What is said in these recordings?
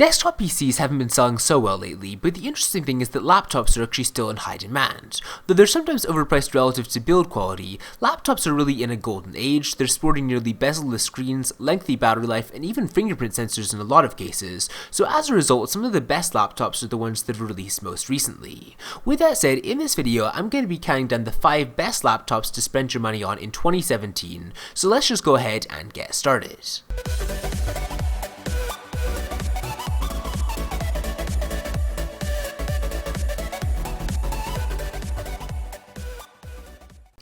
Desktop PCs haven't been selling so well lately, but the interesting thing is that laptops are actually still in high demand. Though they're sometimes overpriced relative to build quality, laptops are really in a golden age. They're sporting nearly bezel-less screens, lengthy battery life, and even fingerprint sensors in a lot of cases, so as a result, some of the best laptops are the ones that were released most recently. With that said, in this video, I'm going to be counting down the 5 best laptops to spend your money on in 2017, so let's just go ahead and get started.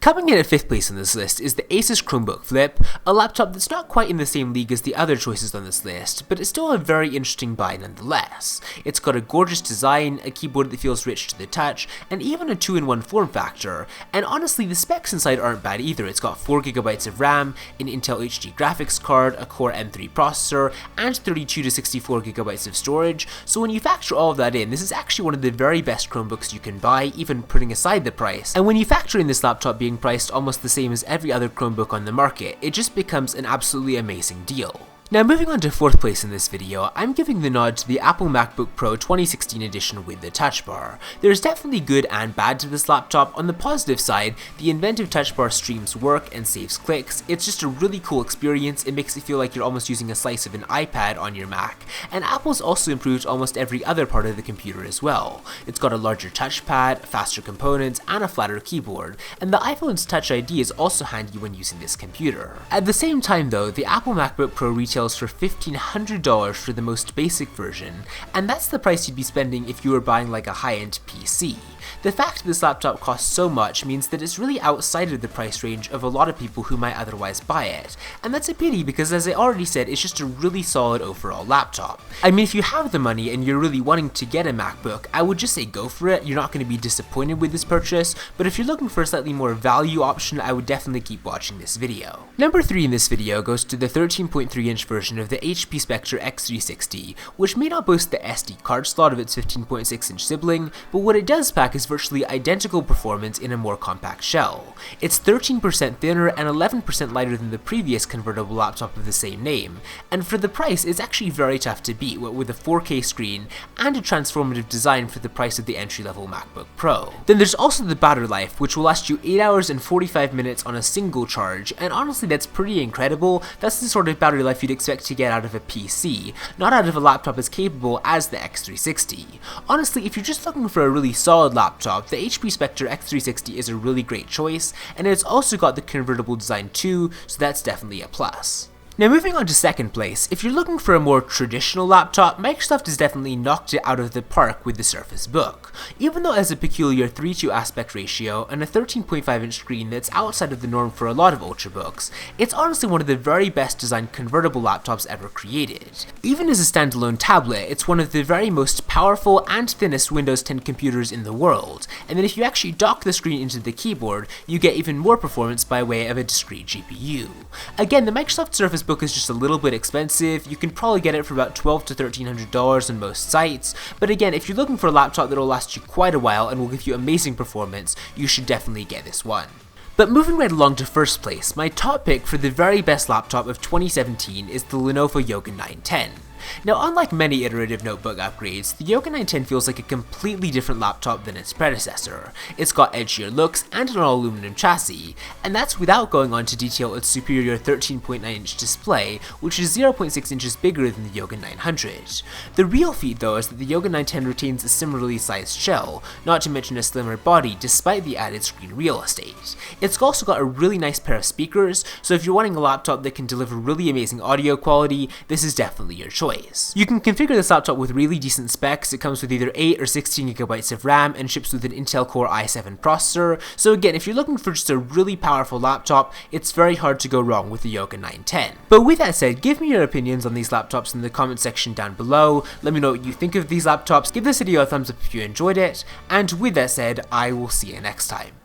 Coming in at 5th place on this list is the Asus Chromebook Flip, a laptop that's not quite in the same league as the other choices on this list, but it's still a very interesting buy nonetheless. It's got a gorgeous design, a keyboard that feels rich to the touch, and even a 2-in-1 form factor, and honestly the specs inside aren't bad either. It's got 4GB of RAM, an Intel HD graphics card, a Core M3 processor, and 32 to 64GB of storage, so when you factor all of that in, this is actually one of the very best Chromebooks you can buy, even putting aside the price. And when you factor in this laptop being priced almost the same as every other Chromebook on the market, it just becomes an absolutely amazing deal. Now moving on to 4th place in this video, I'm giving the nod to the Apple MacBook Pro 2016 edition with the touch bar. There's definitely good and bad to this laptop. On the positive side, the inventive touch bar streams work and saves clicks. It's just a really cool experience. It makes it feel like you're almost using a slice of an iPad on your Mac. And Apple's also improved almost every other part of the computer as well. It's got a larger touchpad, faster components, and a flatter keyboard. And the iPhone's Touch ID is also handy when using this computer. At the same time though, the Apple MacBook Pro retails for $1,500 for the most basic version, and that's the price you'd be spending if you were buying like a high-end PC. The fact this laptop costs so much means that it's really outside of the price range of a lot of people who might otherwise buy it, and that's a pity because as I already said, it's just a really solid overall laptop. I mean, if you have the money and you're really wanting to get a MacBook, I would just say go for it. You're not going to be disappointed with this purchase, but if you're looking for a slightly more value option, I would definitely keep watching this video. Number 3 in this video goes to the 13.3-inch version of the HP Spectre X360, which may not boast the SD card slot of its 15.6-inch sibling, but what it does pack is virtually identical performance in a more compact shell. It's 13% thinner and 11% lighter than the previous convertible laptop of the same name, and for the price it's actually very tough to beat, what with a 4K screen and a transformative design for the price of the entry-level MacBook Pro. Then there's also the battery life, which will last you 8 hours and 45 minutes on a single charge, and honestly that's pretty incredible. That's the sort of battery life you'd expect to get out of a PC, not out of a laptop as capable as the X360. Honestly, if you're just looking for a really solid laptop, the HP Spectre X360 is a really great choice, and it's also got the convertible design too, so that's definitely a plus. Now moving on to 2nd place, if you're looking for a more traditional laptop, Microsoft has definitely knocked it out of the park with the Surface Book. Even though it has a peculiar 3:2 aspect ratio and a 13.5-inch screen that's outside of the norm for a lot of ultrabooks, it's honestly one of the very best designed convertible laptops ever created. Even as a standalone tablet, it's one of the very most powerful and thinnest Windows 10 computers in the world, and then if you actually dock the screen into the keyboard, you get even more performance by way of a discrete GPU. Again, the Microsoft Surface Book is just a little bit expensive. You can probably get it for about $1,200 to $1,300 on most sites, but again, if you're looking for a laptop that'll last you quite a while and will give you amazing performance, you should definitely get this one. But moving right along to 1st place, my top pick for the very best laptop of 2017 is the Lenovo Yoga 910. Now, unlike many iterative notebook upgrades, the Yoga 910 feels like a completely different laptop than its predecessor. It's got edgier looks and an all-aluminum chassis, and that's without going on to detail its superior 13.9-inch display, which is 0.6 inches bigger than the Yoga 900. The real feat though is that the Yoga 910 retains a similarly sized shell, not to mention a slimmer body despite the added screen real estate. It's also got a really nice pair of speakers, so if you're wanting a laptop that can deliver really amazing audio quality, this is definitely your choice. You can configure this laptop with really decent specs. It comes with either 8 or 16GB of RAM and ships with an Intel Core i7 processor, so again, if you're looking for just a really powerful laptop, it's very hard to go wrong with the Yoga 910. But with that said, give me your opinions on these laptops in the comment section down below. Let me know what you think of these laptops, give this video a thumbs up if you enjoyed it, and with that said, I will see you next time.